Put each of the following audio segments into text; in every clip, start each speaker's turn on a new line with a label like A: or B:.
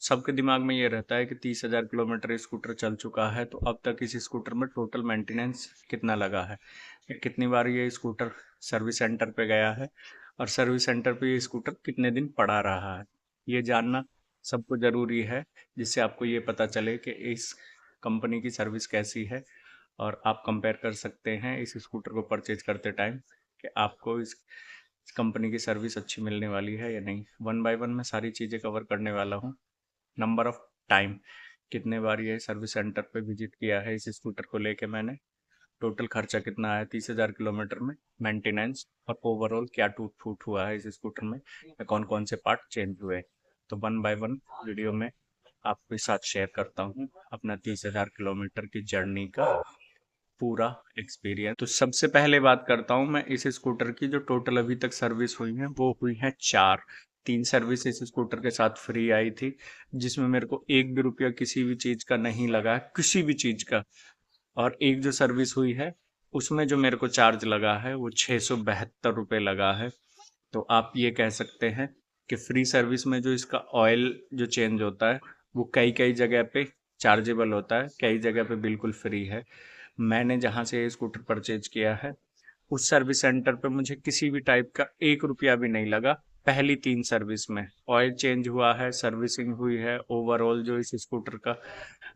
A: सबके दिमाग में ये रहता है कि 30,000 किलोमीटर स्कूटर चल चुका है, तो अब तक इस स्कूटर में टोटल मेंटेनेंस कितना लगा है, या कितनी बार ये स्कूटर सर्विस सेंटर पे गया है, और सर्विस सेंटर पे ये स्कूटर कितने दिन पड़ा रहा है। ये जानना सबको ज़रूरी है, जिससे आपको ये पता चले कि इस कंपनी की सर्विस कैसी है, और आप कंपेयर कर सकते हैं इस स्कूटर को परचेज करते टाइम कि आपको इस कंपनी की सर्विस अच्छी मिलने वाली है या नहीं। वन बाय वन मैं सारी चीज़ें कवर करने वाला हूँ। नंबर ऑफ टाइम, कितने बार ये सर्विस सेंटर पे विजिट किया है इस स्कूटर को लेके मैंने, टोटल खर्चा कितना आया 30,000 किलोमीटर में, मेंटेनेंस, और ओवरऑल क्या टूट फूट हुआ है इस स्कूटर में, या कौन कौन से पार्ट चेंज हुए। तो वन बाय वन वीडियो में आपके साथ शेयर करता हूँ अपना 30,000 किलोमीटर की जर्नी का पूरा एक्सपीरियंस। तो सबसे पहले बात करता हूँ मैं इस स्कूटर की, जो टोटल अभी तक सर्विस हुई है वो हुई है 4। 3 सर्विस इस स्कूटर के साथ फ्री आई थी, जिसमें मेरे को एक भी रुपया किसी भी चीज़ का नहीं लगा, किसी भी चीज़ का। और एक जो सर्विस हुई है उसमें जो मेरे को चार्ज लगा है वो 672 रुपये लगा है। तो आप ये कह सकते हैं कि फ्री सर्विस में जो इसका ऑयल जो चेंज होता है वो कई कई जगह पे चार्जेबल होता है, कई जगह पे बिल्कुल फ्री है। मैंने जहाँ से ये स्कूटर परचेज किया है उस सर्विस सेंटर पे मुझे किसी भी टाइप का एक रुपया भी नहीं लगा। पहली 3 सर्विस में ऑयल चेंज हुआ है, सर्विसिंग हुई है, ओवरऑल जो इस स्कूटर का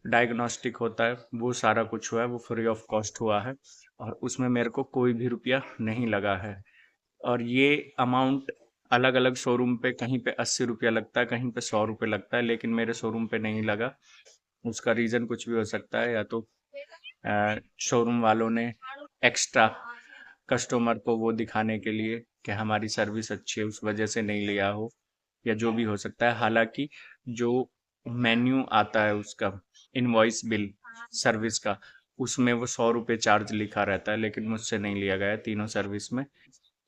A: डायग्नोस्टिक होता है वो सारा कुछ हुआ है, वो फ्री ऑफ कॉस्ट हुआ है, और उसमें मेरे को कोई भी रुपया नहीं लगा है। और ये अमाउंट अलग अलग शोरूम पे, कहीं पे 80 रुपया लगता है, कहीं पे 100 रुपये लगता है, लेकिन मेरे शोरूम पे नहीं लगा। उसका रीज़न कुछ भी हो सकता है, या तो शोरूम वालों ने एक्स्ट्रा कस्टमर को वो दिखाने के लिए कि हमारी सर्विस अच्छी है उस वजह से नहीं लिया हो, या जो भी हो सकता है। हालांकि जो मेन्यू आता है उसका, इनवॉइस बिल सर्विस का, उसमें वो 100 रुपये चार्ज लिखा रहता है, लेकिन मुझसे नहीं लिया गया तीनों सर्विस में।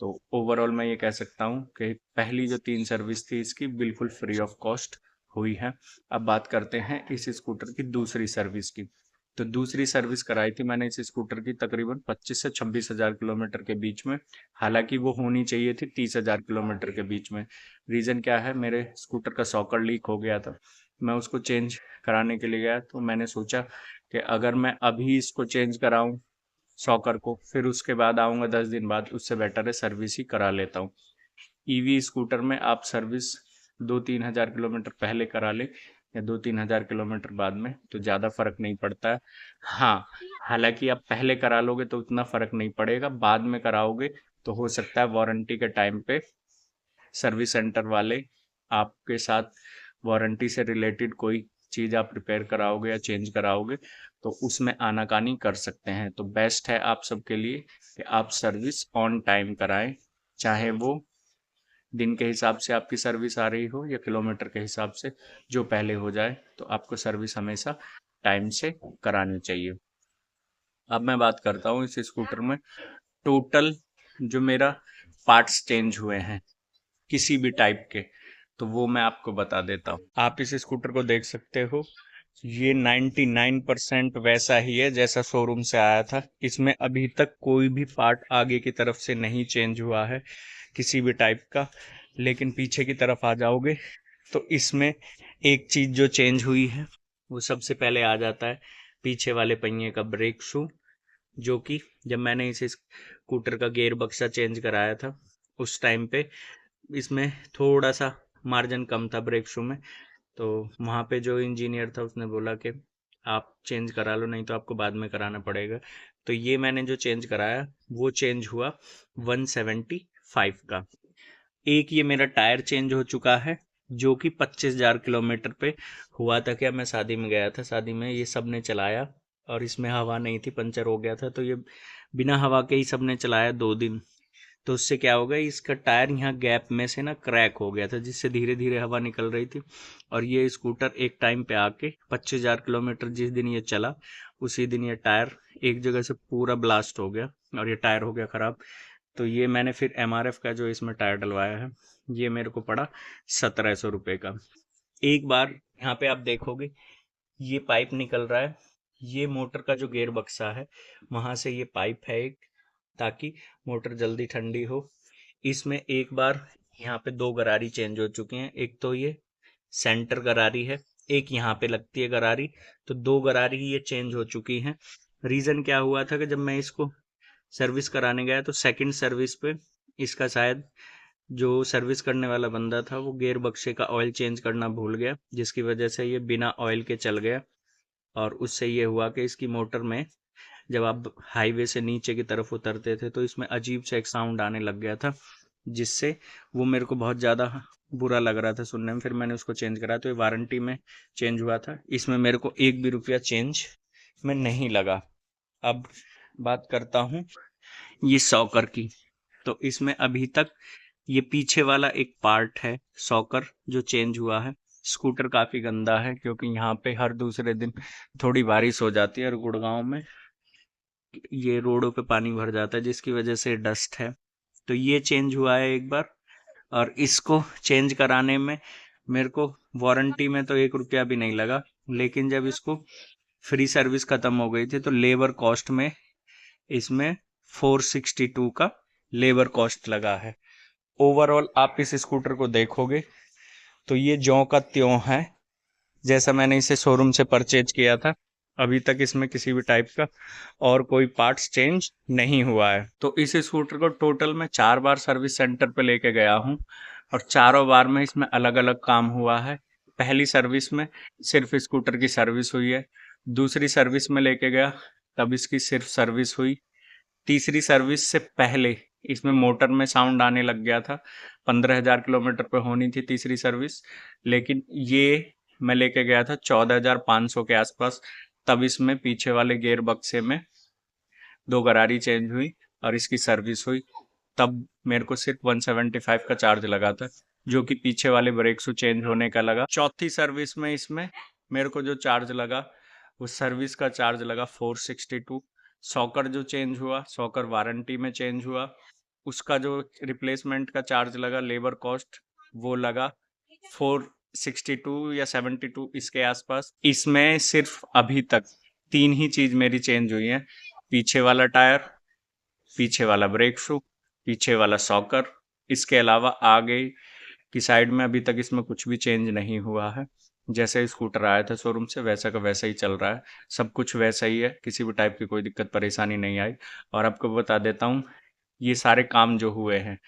A: तो ओवरऑल मैं ये कह सकता हूँ कि पहली जो 3 सर्विस थी इसकी बिल्कुल फ्री ऑफ कॉस्ट हुई है। अब बात करते हैं इस स्कूटर की दूसरी सर्विस की। तो दूसरी सर्विस कराई थी मैंने इस स्कूटर की तकरीबन 25 से 26,000 किलोमीटर के बीच में। हालांकि वो होनी चाहिए थी 30,000 किलोमीटर के बीच में। रीज़न क्या है, मेरे स्कूटर का सॉकर लीक हो गया था, मैं उसको चेंज कराने के लिए गया, तो मैंने सोचा कि अगर मैं अभी इसको चेंज कराऊं शॉकर को, फिर उसके बाद आऊँगा 10 दिन बाद, उससे बेटर है सर्विस ही करा लेता हूँ। ईवी स्कूटर में आप सर्विस 2-3 हज़ार किलोमीटर पहले करा लें या 2-3 हज़ार किलोमीटर बाद में, तो ज़्यादा फ़र्क नहीं पड़ता है। हाँ, हालांकि आप पहले करा लोगे तो उतना फ़र्क नहीं पड़ेगा, बाद में कराओगे तो हो सकता है वारंटी के टाइम पे सर्विस सेंटर वाले आपके साथ वारंटी से रिलेटेड कोई चीज़ आप रिपेयर कराओगे या चेंज कराओगे तो उसमें आनाकानी कर सकते हैं। तो बेस्ट है आप सबके लिए कि आप सर्विस ऑन टाइम कराएं, चाहे वो दिन के हिसाब से आपकी सर्विस आ रही हो या किलोमीटर के हिसाब से, जो पहले हो जाए तो आपको सर्विस हमेशा टाइम से करानी चाहिए। अब मैं बात करता हूँ इस स्कूटर में टोटल जो मेरा पार्ट्स चेंज हुए हैं किसी भी टाइप के, तो वो मैं आपको बता देता हूँ। आप इस स्कूटर को देख सकते हो, ये 99% वैसा ही है जैसा शोरूम से आया था। इसमें अभी तक कोई भी पार्ट आगे की तरफ से नहीं चेंज हुआ है किसी भी टाइप का। लेकिन पीछे की तरफ आ जाओगे तो इसमें एक चीज़ जो चेंज हुई है वो सबसे पहले आ जाता है पीछे वाले पहिए का ब्रेक शू, जो कि जब मैंने इस स्कूटर का गियर बक्सा चेंज कराया था उस टाइम पे इसमें थोड़ा सा मार्जिन कम था ब्रेक शू में। तो वहाँ पे जो इंजीनियर था उसने बोला कि आप चेंज करा लो, नहीं तो आपको बाद में कराना पड़ेगा। तो ये मैंने जो चेंज कराया वो चेंज हुआ 175 का। एक ये मेरा टायर चेंज हो चुका है जो कि 25,000 किलोमीटर पे हुआ था। क्या मैं शादी में गया था, शादी में ये सब ने चलाया और इसमें हवा नहीं थी, पंचर हो गया था, तो ये बिना हवा के ही सब ने चलाया 2 दिन। तो उससे क्या हो गया, इसका टायर यहाँ गैप में से ना क्रैक हो गया था, जिससे धीरे धीरे हवा निकल रही थी। और ये स्कूटर एक टाइम पे आके 25,000 किलोमीटर जिस दिन ये चला उसी दिन ये टायर एक जगह से पूरा ब्लास्ट हो गया और ये टायर हो गया ख़राब। तो ये मैंने फिर एमआरएफ का जो इसमें टायर डलवाया है ये मेरे को पड़ा 1,700 रुपये का। एक बार यहाँ पे आप देखोगे ये पाइप निकल रहा है, ये मोटर का जो गेयर बक्सा है वहां से ये पाइप है एक, ताकि मोटर जल्दी ठंडी हो। इसमें एक बार यहाँ पे 2 गरारी चेंज हो चुकी हैं, एक तो ये सेंटर गरारी है, एक यहाँ पे लगती है गरारी, तो 2 गरारी ये चेंज हो चुकी हैं। रीज़न क्या हुआ था कि जब मैं इसको सर्विस कराने गया तो सेकंड सर्विस पे इसका शायद जो सर्विस करने वाला बंदा था वो गियर बक्से का ऑयल चेंज करना भूल गया, जिसकी वजह से ये बिना ऑयल के चल गया। और उससे ये हुआ कि इसकी मोटर में जब आप हाईवे से नीचे की तरफ उतरते थे तो इसमें अजीब सा एक साउंड आने लग गया था, जिससे वो मेरे को बहुत ज़्यादा बुरा लग रहा था सुनने में। फिर मैंने उसको चेंज करा, तो ये वारंटी में चेंज हुआ था, इसमें मेरे को एक भी रुपया चेंज में नहीं लगा। अब बात करता हूँ ये सॉकर की। तो इसमें अभी तक ये पीछे वाला एक पार्ट है सॉकर जो चेंज हुआ है। स्कूटर काफ़ी गंदा है क्योंकि यहाँ पे हर दूसरे दिन थोड़ी बारिश हो जाती है और गुड़गांव में ये रोडों पे पानी भर जाता है, जिसकी वजह से डस्ट है। तो ये चेंज हुआ है एक बार, और इसको चेंज कराने में मेरे को वारंटी में तो एक रुपया भी नहीं लगा, लेकिन जब इसको फ्री सर्विस ख़त्म हो गई थी तो लेबर कॉस्ट में इसमें 462 का लेबर कॉस्ट लगा है। ओवरऑल आप इस स्कूटर को देखोगे तो ये ज्यों का त्यों है जैसा मैंने इसे शोरूम से परचेज किया था। अभी तक इसमें किसी भी टाइप का और कोई पार्ट्स चेंज नहीं हुआ है। तो इस स्कूटर को टोटल मैं 4 बार सर्विस सेंटर पे लेके गया हूँ और चारों बार में इसमें अलग अलग काम हुआ है। पहली सर्विस में सिर्फ स्कूटर की सर्विस हुई है, दूसरी सर्विस में लेके गया तब इसकी सिर्फ सर्विस हुई, तीसरी सर्विस से पहले इसमें मोटर में साउंड आने लग गया था। 15,000 किलोमीटर पे होनी थी तीसरी सर्विस, लेकिन ये मैं लेके गया था 14,500 के आसपास, तब इसमें पीछे वाले गियर बक्से में 2 गरारी चेंज हुई और इसकी सर्विस हुई। तब मेरे को सिर्फ 175 का चार्ज लगा था, जो कि पीछे वाले ब्रेक शू चेंज होने का लगा। चौथी सर्विस में इसमें मेरे को जो चार्ज लगा वो सर्विस का चार्ज लगा 462। सॉकर जो चेंज हुआ, सॉकर वारंटी में चेंज हुआ, उसका जो रिप्लेसमेंट का चार्ज लगा लेबर कॉस्ट वो लगा 462 या 72 इसके आसपास। इसमें सिर्फ अभी तक 3 ही चीज़ मेरी चेंज हुई है, पीछे वाला टायर, पीछे वाला ब्रेक शू, पीछे वाला सॉकर। इसके अलावा आगे की साइड में अभी तक इसमें कुछ भी चेंज नहीं हुआ है। जैसे स्कूटर आया था शोरूम से वैसा का वैसा ही चल रहा है, सब कुछ वैसा ही है, किसी भी टाइप की कोई दिक्कत परेशानी नहीं आई। और आपको बता देता हूँ ये सारे काम जो हुए हैं,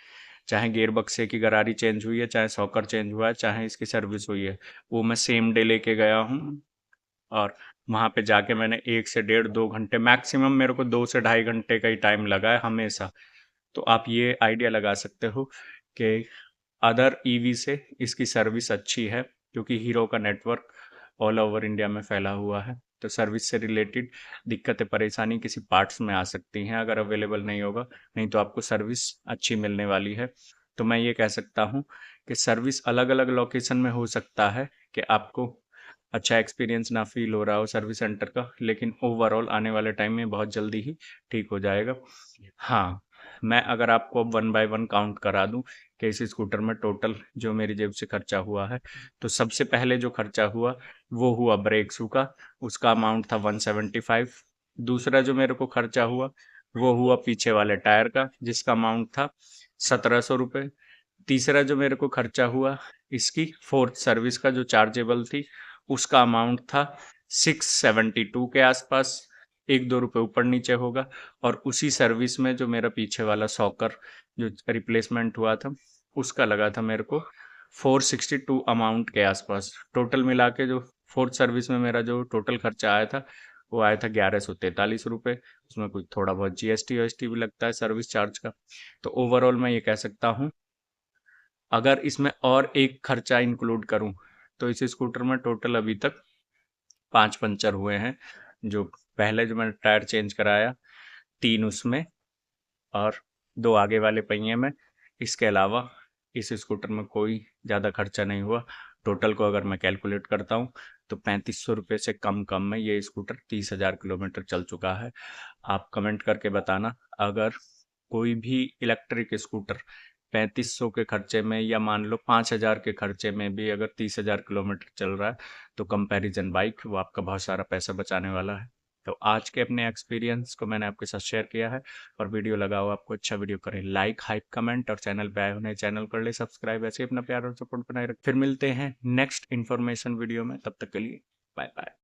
A: चाहे गियर बक्से की गरारी चेंज हुई है, चाहे सॉकर चेंज हुआ है, चाहे इसकी सर्विस हुई है, वो मैं सेम डे लेके गया हूँ। और वहाँ पे जाके मैंने 1 से 1.5-2 घंटे, मैक्सिमम मेरे को 2 से ढाई घंटे का ही टाइम लगा है हमेशा। तो आप ये आइडिया लगा सकते हो कि अदर ईवी से इसकी सर्विस अच्छी है, क्योंकि हीरो का नेटवर्क ऑल ओवर इंडिया में फैला हुआ है। तो सर्विस से रिलेटेड दिक्कतें परेशानी किसी पार्ट्स में आ सकती हैं अगर अवेलेबल नहीं होगा, नहीं तो आपको सर्विस अच्छी मिलने वाली है। तो मैं ये कह सकता हूँ कि सर्विस अलग अलग लोकेशन में हो सकता है कि आपको अच्छा एक्सपीरियंस ना फील हो रहा हो सर्विस सेंटर का, लेकिन ओवरऑल आने वाले टाइम में बहुत जल्दी ही ठीक हो जाएगा। हाँ, मैं अगर आपको अब 1 बाय 1 काउंट करा दूँ कि इस स्कूटर में टोटल जो मेरी जेब से खर्चा हुआ है, तो सबसे पहले जो खर्चा हुआ वो हुआ ब्रेक शू का, उसका अमाउंट था 175। दूसरा जो मेरे को खर्चा हुआ वो हुआ पीछे वाले टायर का, जिसका अमाउंट था 1,700 रुपये। तीसरा जो मेरे को खर्चा हुआ इसकी फोर्थ सर्विस का जो चार्जेबल थी, उसका अमाउंट था 672 के आसपास, 1-2 रुपये ऊपर नीचे होगा। और उसी सर्विस में जो मेरा पीछे वाला सॉकर जो रिप्लेसमेंट हुआ था उसका लगा था मेरे को 462 अमाउंट के आसपास। टोटल मिला के जो फोर्थ सर्विस में मेरा जो टोटल खर्चा आया था वो आया था 1,143 रुपये। उसमें कुछ थोड़ा बहुत जीएसटी वीएसटी भी लगता है सर्विस चार्ज का। तो ओवरऑल मैं ये कह सकता हूँ, अगर इसमें और एक खर्चा इंक्लूड करूं तो इस स्कूटर में टोटल अभी तक 5 पंचर हुए हैं। जो पहले जो मैंने टायर चेंज कराया 3 उसमें और 2 आगे वाले पहिए में। इसके अलावा इस स्कूटर में कोई ज़्यादा खर्चा नहीं हुआ। टोटल को अगर मैं कैलकुलेट करता हूँ तो 3,500 रुपये से कम में ये स्कूटर 30,000 किलोमीटर चल चुका है। आप कमेंट करके बताना, अगर कोई भी इलेक्ट्रिक स्कूटर 3,500 के खर्चे में या मान लो 5,000 के खर्चे में भी अगर 30,000 किलोमीटर चल रहा है तो कंपैरिजन बाइक वो आपका बहुत सारा पैसा बचाने वाला है। तो आज के अपने एक्सपीरियंस को मैंने आपके साथ शेयर किया है। और वीडियो लगा हो आपको अच्छा, वीडियो करें लाइक, हाइप, कमेंट, और चैनल पे आए होने चैनल कर ले सब्सक्राइब। ऐसे ही अपना प्यार और सपोर्ट बनाए रखें। फिर मिलते हैं नेक्स्ट इन्फॉर्मेशन वीडियो में, तब तक के लिए बाय बाय।